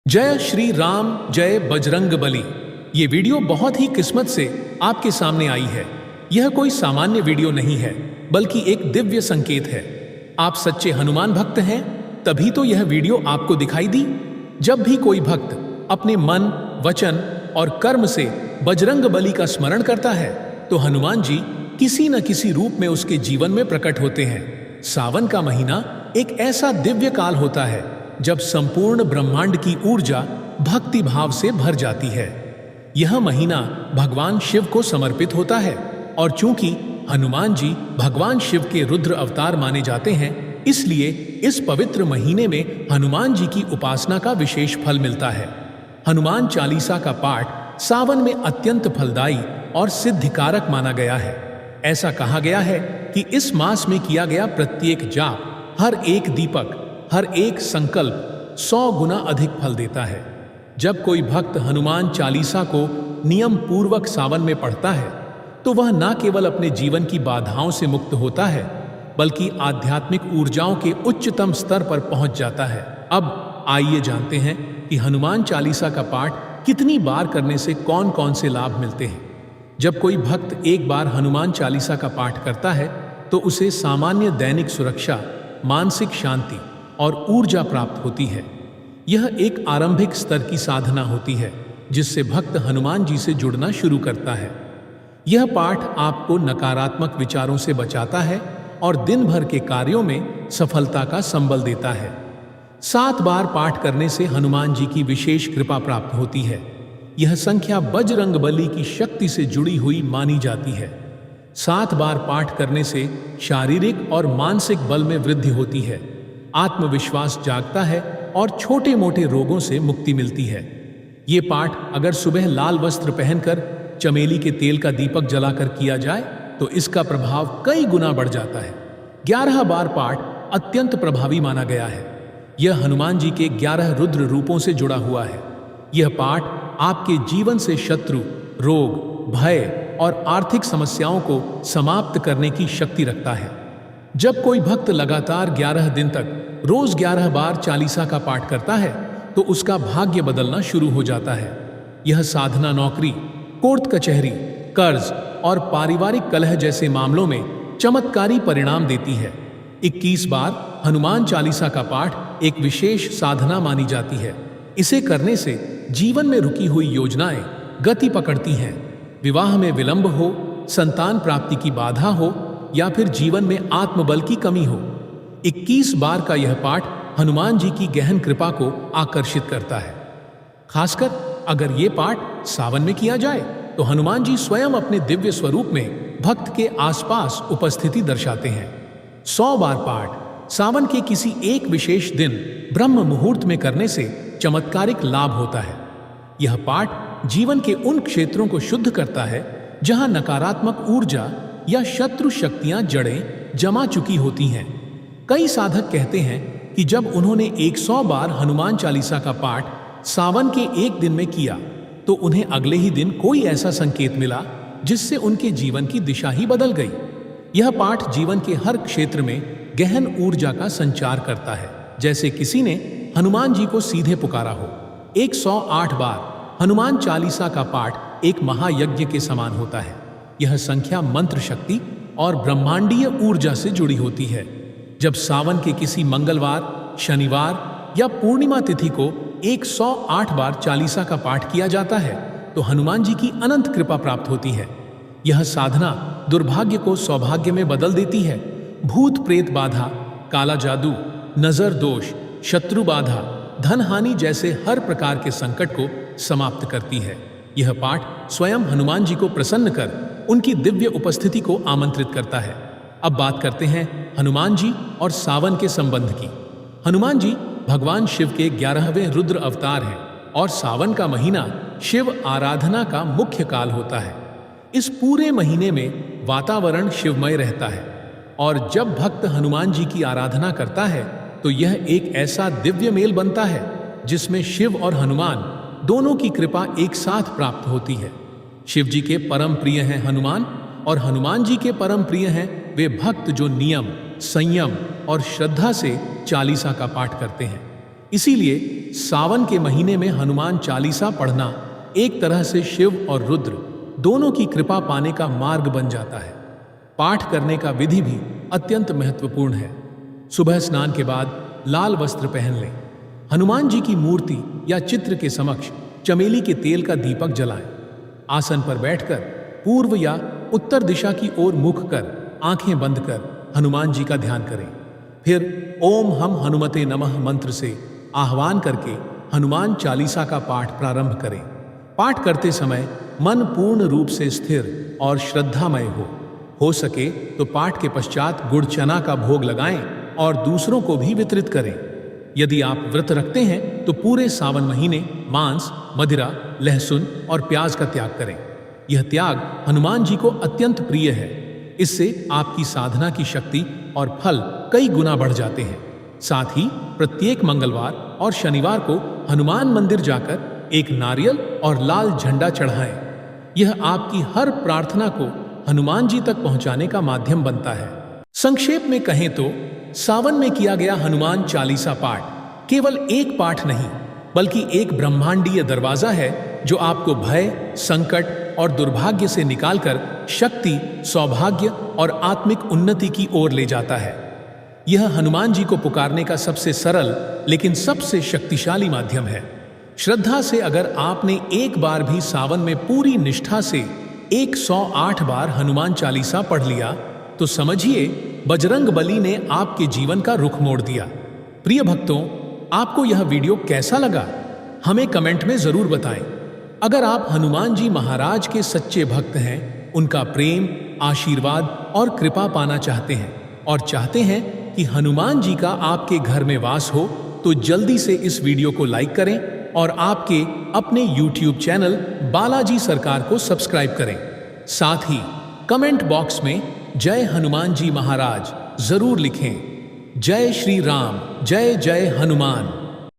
जय श्री राम, जय बजरंग बली। ये वीडियो बहुत ही किस्मत से आपके सामने आई है। यह कोई सामान्य वीडियो नहीं है, बल्कि एक दिव्य संकेत है। आप सच्चे हनुमान भक्त हैं, तभी तो यह वीडियो आपको दिखाई दी। जब भी कोई भक्त अपने मन, वचन और कर्म से बजरंग बली का स्मरण करता है, तो हनुमान जी किसी न किसी रूप में उसके जीवन में प्रकट होते हैं। सावन का महीना एक ऐसा दिव्य काल होता है जब संपूर्ण ब्रह्मांड की ऊर्जा भक्ति भाव से भर जाती है। यह महीना भगवान शिव को समर्पित होता है, और चूंकि हनुमान जी भगवान शिव के रुद्र अवतार माने जाते हैं, इसलिए इस पवित्र महीने में हनुमान जी की उपासना का विशेष फल मिलता है। हनुमान चालीसा का पाठ सावन में अत्यंत फलदायी और सिद्धिकारक माना गया है। ऐसा कहा गया है कि इस मास में किया गया प्रत्येक जाप, हर एक दीपक, हर एक संकल्प 100 गुना अधिक फल देता है। जब कोई भक्त हनुमान चालीसा को नियम पूर्वक सावन में पढ़ता है, तो वह न केवल अपने जीवन की बाधाओं से मुक्त होता है, बल्कि आध्यात्मिक ऊर्जाओं के उच्चतम स्तर पर पहुंच जाता है। अब आइए जानते हैं कि हनुमान चालीसा का पाठ कितनी बार करने से कौन कौन से लाभ मिलते हैं। जब कोई भक्त एक बार हनुमान चालीसा का पाठ करता है, तो उसे सामान्य दैनिक सुरक्षा, मानसिक शांति और ऊर्जा प्राप्त होती है। यह एक आरंभिक स्तर की साधना होती है, जिससे भक्त हनुमान जी से जुड़ना शुरू करता है। यह पाठ आपको नकारात्मक विचारों से बचाता है और दिन भर के कार्यों में सफलता का संबल देता है। 7 बार पाठ करने से हनुमान जी की विशेष कृपा प्राप्त होती है। यह संख्या बजरंग बली की शक्ति से जुड़ी हुई मानी जाती है। 7 बार पाठ करने से शारीरिक और मानसिक बल में वृद्धि होती है, आत्मविश्वास जागता है और छोटे मोटे रोगों से मुक्ति मिलती है। ये पाठ अगर सुबह लाल वस्त्र पहनकर चमेली के तेल का दीपक जलाकर किया जाए, तो इसका प्रभाव कई गुना बढ़ जाता है। 11 बार पाठ अत्यंत प्रभावी माना गया है। यह हनुमान जी के 11 रुद्र रूपों से जुड़ा हुआ है। यह पाठ आपके जीवन से शत्रु, रोग, भय और आर्थिक समस्याओं को समाप्त करने की शक्ति रखता है। जब कोई भक्त लगातार 11 दिन तक रोज 11 बार चालीसा का पाठ करता है, तो उसका भाग्य बदलना शुरू हो जाता है। यह साधना नौकरी, कोर्ट कचहरी, कर्ज और पारिवारिक कलह जैसे मामलों में चमत्कारी परिणाम देती है। 21 बार हनुमान चालीसा का पाठ एक विशेष साधना मानी जाती है। इसे करने से जीवन में रुकी हुई योजनाएं गति पकड़ती हैं। विवाह में विलंब हो, संतान प्राप्ति की बाधा हो, या फिर जीवन में आत्मबल की कमी हो, 21 बार का यह पाठ हनुमान जी की गहन कृपा को आकर्षित करता है। खासकर अगर ये पाठ सावन में किया जाए, तो हनुमान जी स्वयं अपने दिव्य स्वरूप में भक्त के आसपास उपस्थिति दर्शाते हैं। 100 बार पाठ सावन के किसी एक विशेष दिन ब्रह्म मुहूर्त में करने से चमत्कारिक लाभ होता है। यह पाठ जीवन के उन क्षेत्रों को शुद्ध करता है जहां नकारात्मक ऊर्जा या शत्रु शक्तियां जड़ें जमा चुकी होती हैं। कई साधक कहते हैं कि जब उन्होंने 100 बार हनुमान चालीसा का पाठ सावन के एक दिन में किया, तो उन्हें अगले ही दिन कोई ऐसा संकेत मिला जिससे उनके जीवन की दिशा ही बदल गई। यह पाठ जीवन के हर क्षेत्र में गहन ऊर्जा का संचार करता है, जैसे किसी ने हनुमान जी को सीधे पुकारा हो। 108 बार हनुमान चालीसा का पाठ एक महायज्ञ के समान होता है। यह संख्या मंत्र शक्ति और ब्रह्मांडीय ऊर्जा से जुड़ी होती है। जब सावन के किसी मंगलवार, शनिवार या पूर्णिमा तिथि को 108 बार चालीसा का पाठ किया जाता है, तो हनुमान जी की अनंत कृपा प्राप्त होती है। यह साधना दुर्भाग्य को सौभाग्य में बदल देती है। भूत प्रेत बाधा, काला जादू, नजर दोष, शत्रु बाधा, धन हानि जैसे हर प्रकार के संकट को समाप्त करती है। यह पाठ स्वयं हनुमान जी को प्रसन्न कर उनकी दिव्य उपस्थिति को आमंत्रित करता है। अब बात करते हैं हनुमान जी और सावन के संबंध की। हनुमान जी भगवान शिव के 11वें रुद्र अवतार हैं, और सावन का महीना शिव आराधना का मुख्य काल होता है। इस पूरे महीने में वातावरण शिवमय रहता है, और जब भक्त हनुमान जी की आराधना करता है, तो यह एक ऐसा दिव्य मेल बनता है जिसमें शिव और हनुमान दोनों की कृपा एक साथ प्राप्त होती है। शिव जी के परम प्रिय हैं हनुमान, और हनुमान जी के परम प्रिय हैं वे भक्त जो नियम, संयम और श्रद्धा से चालीसा का पाठ करते हैं। इसीलिए सावन के महीने में हनुमान चालीसा पढ़ना एक तरह से शिव और रुद्र दोनों की कृपा पाने का मार्ग बन जाता है। पाठ करने का विधि भी अत्यंत महत्वपूर्ण है। सुबह स्नान के बाद लाल वस्त्र पहन लें। हनुमान जी की मूर्ति या चित्र के समक्ष चमेली के तेल का दीपक जलाएं। आसन पर बैठकर पूर्व या उत्तर दिशा की ओर मुख कर आंखें बंद कर हनुमान जी का ध्यान करें। फिर ओम हम हनुमते नमः मंत्र से आह्वान करके हनुमान चालीसा का पाठ प्रारंभ करें। पाठ करते समय मन पूर्ण रूप से स्थिर और श्रद्धामय हो सके तो पाठ के पश्चात गुड़ चना का भोग लगाएं और दूसरों को भी वितरित करें। यदि आप व्रत रखते हैं तो पूरे सावन महीने मांस, मदिरा, लहसुन और प्याज का त्याग करें। यह त्याग हनुमान जी को अत्यंत प्रिय है। इससे आपकी साधना की शक्ति और फल कई गुना बढ़ जाते हैं। साथ ही प्रत्येक मंगलवार और शनिवार को हनुमान मंदिर जाकर एक नारियल और लाल झंडा चढ़ाएं। यह आपकी हर प्रार्थना को हनुमान जी तक पहुंचाने का माध्यम बनता है। संक्षेप में कहें तो सावन में किया गया हनुमान चालीसा पाठ केवल एक पाठ नहीं बल्कि एक ब्रह्मांडीय दरवाजा है जो आपको भय, संकट और दुर्भाग्य से निकालकर शक्ति, सौभाग्य और आत्मिक उन्नति की ओर ले जाता है। यह हनुमान जी को पुकारने का सबसे सरल लेकिन सबसे शक्तिशाली माध्यम है। श्रद्धा से अगर आपने एक बार भी सावन में पूरी निष्ठा से 108 बार हनुमान चालीसा पढ़ लिया तो समझिए बजरंग बली ने आपके जीवन का रुख मोड़ दिया। प्रिय भक्तों, आपको यह वीडियो कैसा लगा हमें कमेंट में जरूर बताएं। अगर आप हनुमान जी महाराज के सच्चे भक्त हैं, उनका प्रेम, आशीर्वाद और कृपा पाना चाहते हैं और चाहते हैं कि हनुमान जी का आपके घर में वास हो तो जल्दी से इस वीडियो को लाइक करें और आपके अपने YouTube चैनल बालाजी सरकार को सब्सक्राइब करें। साथ ही कमेंट बॉक्स में जय हनुमान जी महाराज जरूर लिखें। जय श्री राम, जय जय हनुमान।